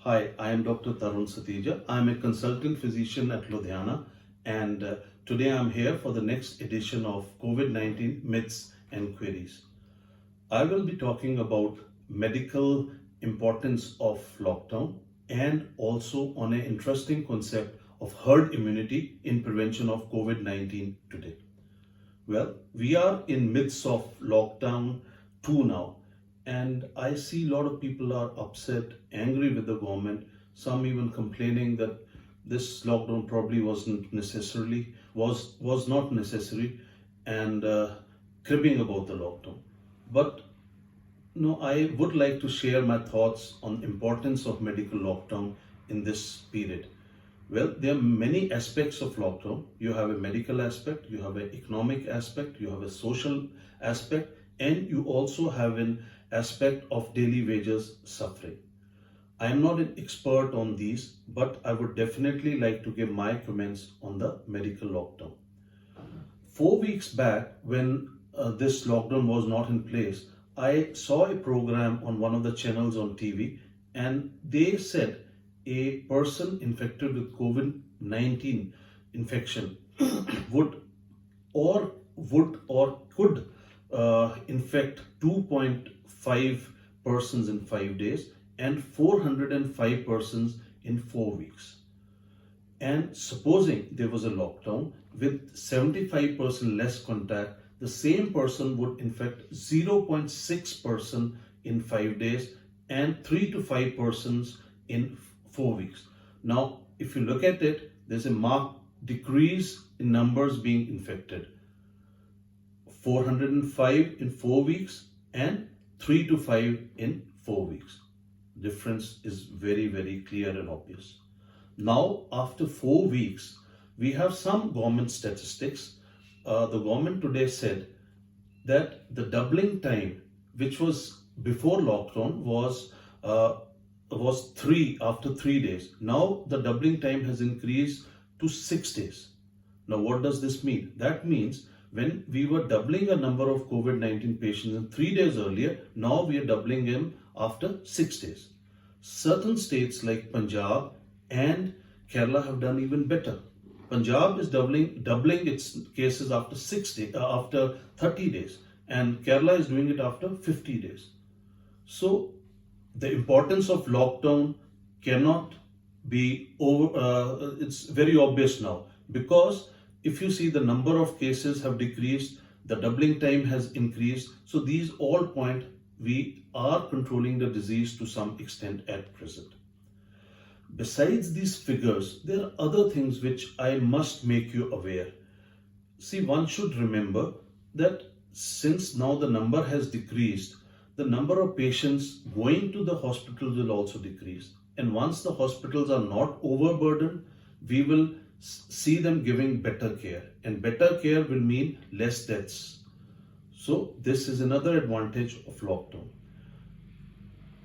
Hi, I am Dr. Tarun Satija. I am a consultant physician at Ludhiana, and today I am here for the next edition of COVID 19 Myths and Queries. I will be talking about medical importance of lockdown and also on an interesting concept of herd immunity in prevention of COVID 19 today. Well, we are in midst of lockdown 2 now, and I see a lot of people are upset, angry with the government. Some even complaining that this lockdown probably wasn't necessarily was not necessary, and cribbing about the lockdown. But no, I would like to share my thoughts on importance of medical lockdown in this period. Well, there are many aspects of lockdown. You have a medical aspect, you have an economic aspect, you have a social aspect, and you also have an aspect of daily wages suffering. I am not an expert on these, but I would definitely like to give my comments on the medical lockdown. 4 weeks back, when this lockdown was not in place, I saw a program on one of the channels on TV, and they said a person infected with COVID 19 infection would or could infect 2.5 persons in 5 days and 405 persons in 4 weeks. And supposing there was a lockdown with 75% less contact, the same person would infect 0.6% in 5 days and 3 to 5 persons in 4 weeks. Now, if you look at it, there's a marked decrease in numbers being infected. 405 in 4 weeks and 3 to 5 in 4 weeks. Difference is very, very clear and obvious. Now, after 4 weeks, we have some government statistics. The government today said that the doubling time, which was before lockdown, was 3 days. Now the doubling time has increased to 6 days. Now, what does this mean? That means when we were doubling a number of COVID 19 patients in 3 days earlier, now we are doubling them after 6 days. Certain states like Punjab and Kerala have done even better. Punjab is doubling its cases after 6 days, after 30 days, and Kerala is doing it after 50 days. So the importance of lockdown cannot be over. It's very obvious now, because if you see the number of cases have decreased, the doubling time has increased. So these all point we are controlling the disease to some extent at present. Besides these figures, there are other things which I must make you aware. See, one should remember that since now the number has decreased, the number of patients going to the hospitals will also decrease. And once the hospitals are not overburdened, we will see them giving better care. And better care will mean less deaths. So this is another advantage of lockdown.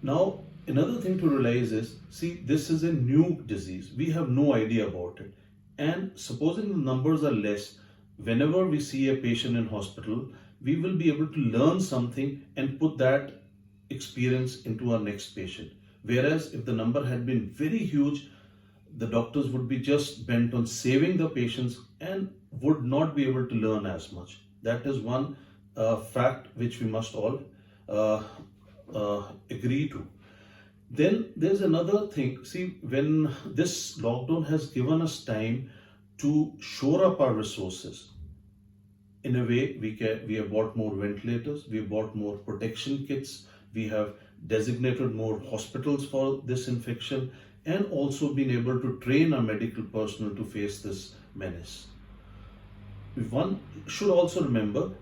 Now, another thing to realize is, see, this is a new disease. We have no idea about it. And supposing the numbers are less, whenever we see a patient in hospital, we will be able to learn something and put that experience into our next patient. Whereas if the number had been very huge, the doctors would be just bent on saving the patients and would not be able to learn as much. That is one fact which we must all agree to. Then there's another thing. See, when this lockdown has given us time to shore up our resources, in a way, we have bought more ventilators, we have bought more protection kits, we have designated more hospitals for this infection, and also been able to train our medical personnel to face this menace. One should also remember,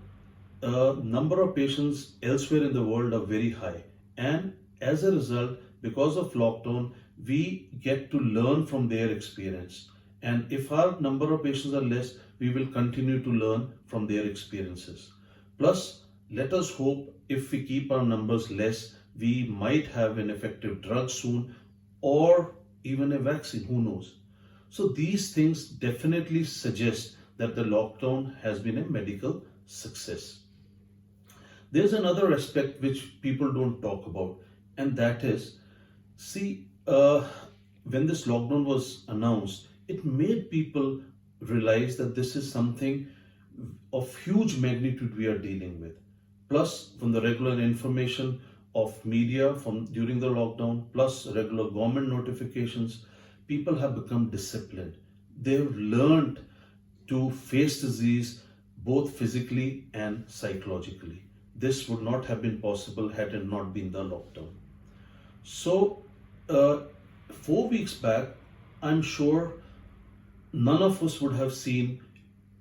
number of patients elsewhere in the world are very high, and as a result, because of lockdown, we get to learn from their experience. And if our number of patients are less, we will continue to learn from their experiences. Plus, let us hope if we keep our numbers less, we might have an effective drug soon, or even a vaccine, who knows. So these things definitely suggest that the lockdown has been a medical success. There's another aspect which people don't talk about, and that is, see, uh, when this lockdown was announced, it made people realize that this is something of huge magnitude we are dealing with. Plus, from the regular information of media from during the lockdown, plus regular government notifications, people have become disciplined. They've learned to face disease both physically and psychologically. This would not have been possible had it not been the lockdown. So, 4 weeks back, I'm sure none of us would have seen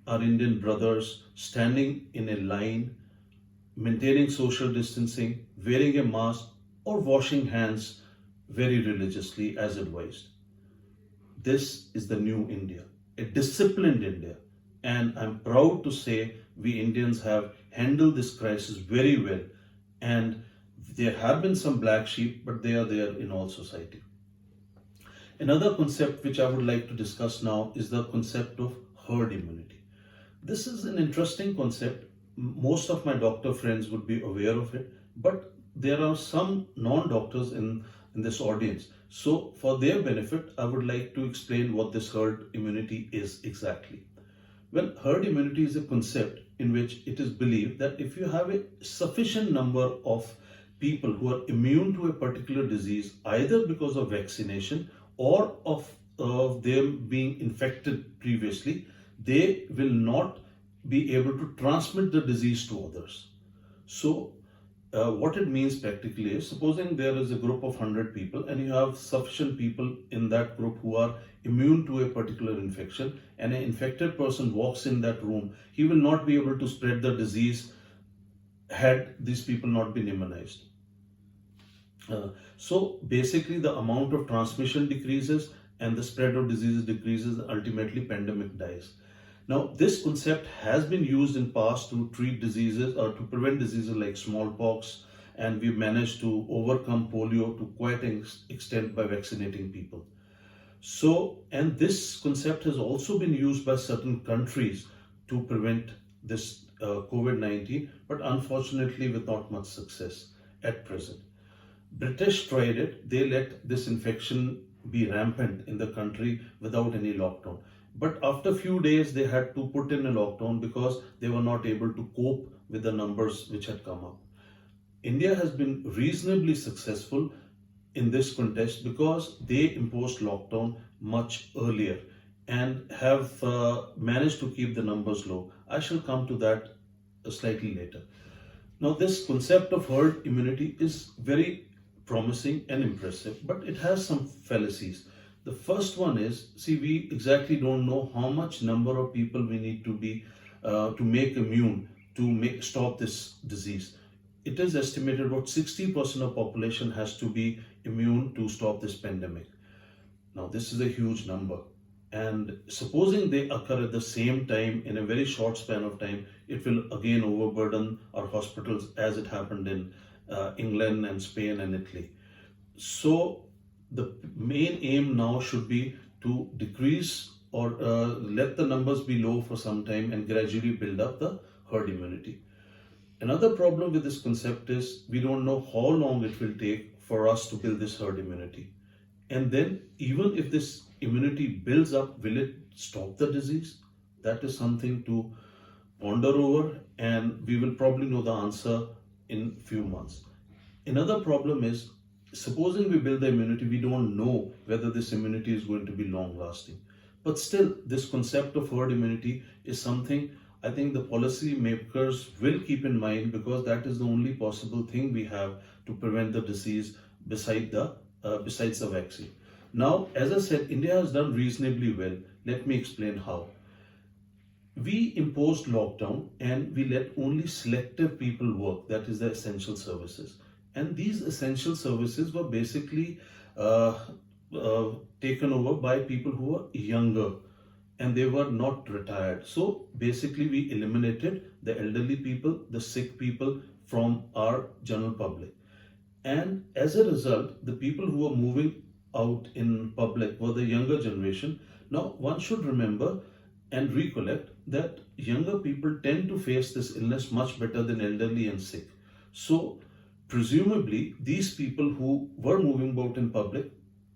our Indian brothers standing in a line, maintaining social distancing, wearing a mask, or washing hands very religiously as advised. This is the new India, a disciplined India. And I'm proud to say we Indians have handled this crisis very well. And there have been some black sheep, but they are there in all society. Another concept which I would like to discuss now is the concept of herd immunity. This is an interesting concept. Most of my doctor friends would be aware of it, but there are some non-doctors in this audience. So for their benefit, I would like to explain what this herd immunity is exactly. Well, herd immunity is a concept in which it is believed that if you have a sufficient number of people who are immune to a particular disease, either because of vaccination or of them being infected previously, they will not be able to transmit the disease to others. So, what it means practically is, supposing there is a group of 100 people and you have sufficient people in that group who are immune to a particular infection, and an infected person walks in that room, he will not be able to spread the disease had these people not been immunized. So basically the amount of transmission decreases and the spread of diseases decreases, and ultimately pandemic dies. Now this concept has been used in past to treat diseases or to prevent diseases like smallpox, and we managed to overcome polio to quite an extent by vaccinating people. So, and this concept has also been used by certain countries to prevent this COVID-19, but unfortunately with not much success at present. British tried it. They let this infection be rampant in the country without any lockdown. But after a few days, they had to put in a lockdown because they were not able to cope with the numbers which had come up. India has been reasonably successful in this contest because they imposed lockdown much earlier and have managed to keep the numbers low. I shall come to that slightly later. Now, this concept of herd immunity is very promising and impressive, but it has some fallacies. The first one is, see, we exactly don't know how much number of people we need to be to make immune to stop this disease. It is estimated about 60% of population has to be immune to stop this pandemic. Now, this is a huge number. And supposing they occur at the same time in a very short span of time, it will again overburden our hospitals as it happened in England and Spain and Italy. So the main aim now should be to decrease or let the numbers be low for some time and gradually build up the herd immunity. Another problem with this concept is we don't know how long it will take for us to build this herd immunity. And then even if this immunity builds up, will it stop the disease? That is something to ponder over, and we will probably know the answer in few months. Another problem is, supposing we build the immunity, we don't know whether this immunity is going to be long lasting. But still, this concept of herd immunity is something I think the policy makers will keep in mind, because that is the only possible thing we have to prevent the disease besides the vaccine. Now, as I said, India has done reasonably well. Let me explain how. We imposed lockdown and we let only selective people work, that is the essential services. And these essential services were basically taken over by people who were younger and they were not retired. So basically we eliminated the elderly people, the sick people from our general public. And as a result, the people who were moving out in public were the younger generation. Now, one should remember and recollect that younger people tend to face this illness much better than elderly and sick. So, presumably, these people who were moving about in public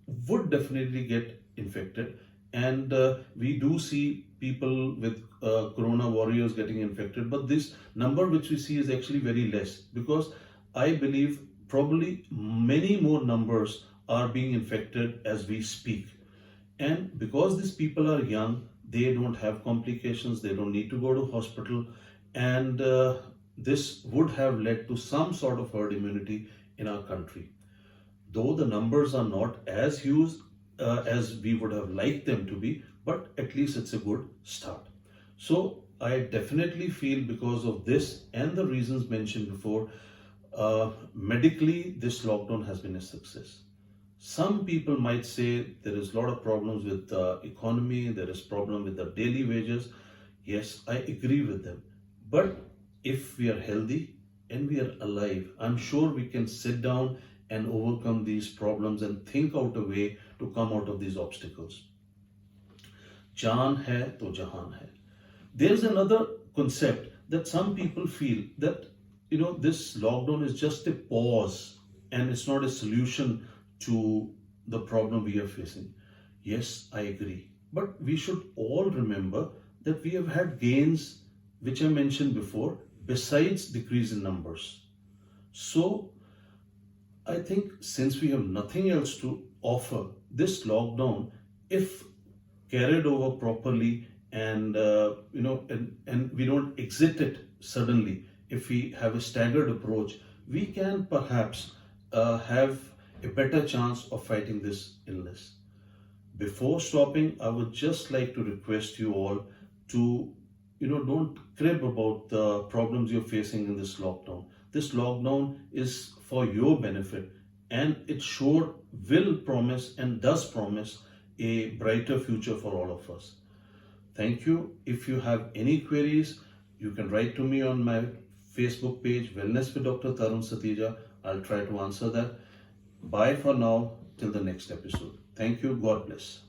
would definitely get infected, and we do see people with corona warriors getting infected, but this number which we see is actually very less, because I believe probably many more numbers are being infected as we speak. And because these people are young, they don't have complications, they don't need to go to hospital, and this would have led to some sort of herd immunity in our country. Though the numbers are not as huge as we would have liked them to be, but at least it's a good start. So I definitely feel, because of this and the reasons mentioned before, medically this lockdown has been a success. Some people might say there is a lot of problems with the economy, there is problem with the daily wages. Yes, I agree with them. But if we are healthy and we are alive, I'm sure we can sit down and overcome these problems and think out a way to come out of these obstacles. Jaan hai to jahan hai. There's another concept that some people feel that, this lockdown is just a pause and it's not a solution to the problem we are facing. Yes, I agree. But we should all remember that we have had gains, which I mentioned before, besides decrease in numbers. So I think since we have nothing else to offer, this lockdown, if carried over properly, and and we don't exit it suddenly, if we have a staggered approach, we can perhaps have a better chance of fighting this illness. Before stopping, I would just like to request you all to, don't crib about the problems you're facing in this lockdown. This lockdown is for your benefit, and it sure will promise and does promise a brighter future for all of us. Thank you. If you have any queries, you can write to me on my Facebook page, Wellness with Dr. Tarun Satija. I'll try to answer that. Bye for now, till the next episode. Thank you. God bless.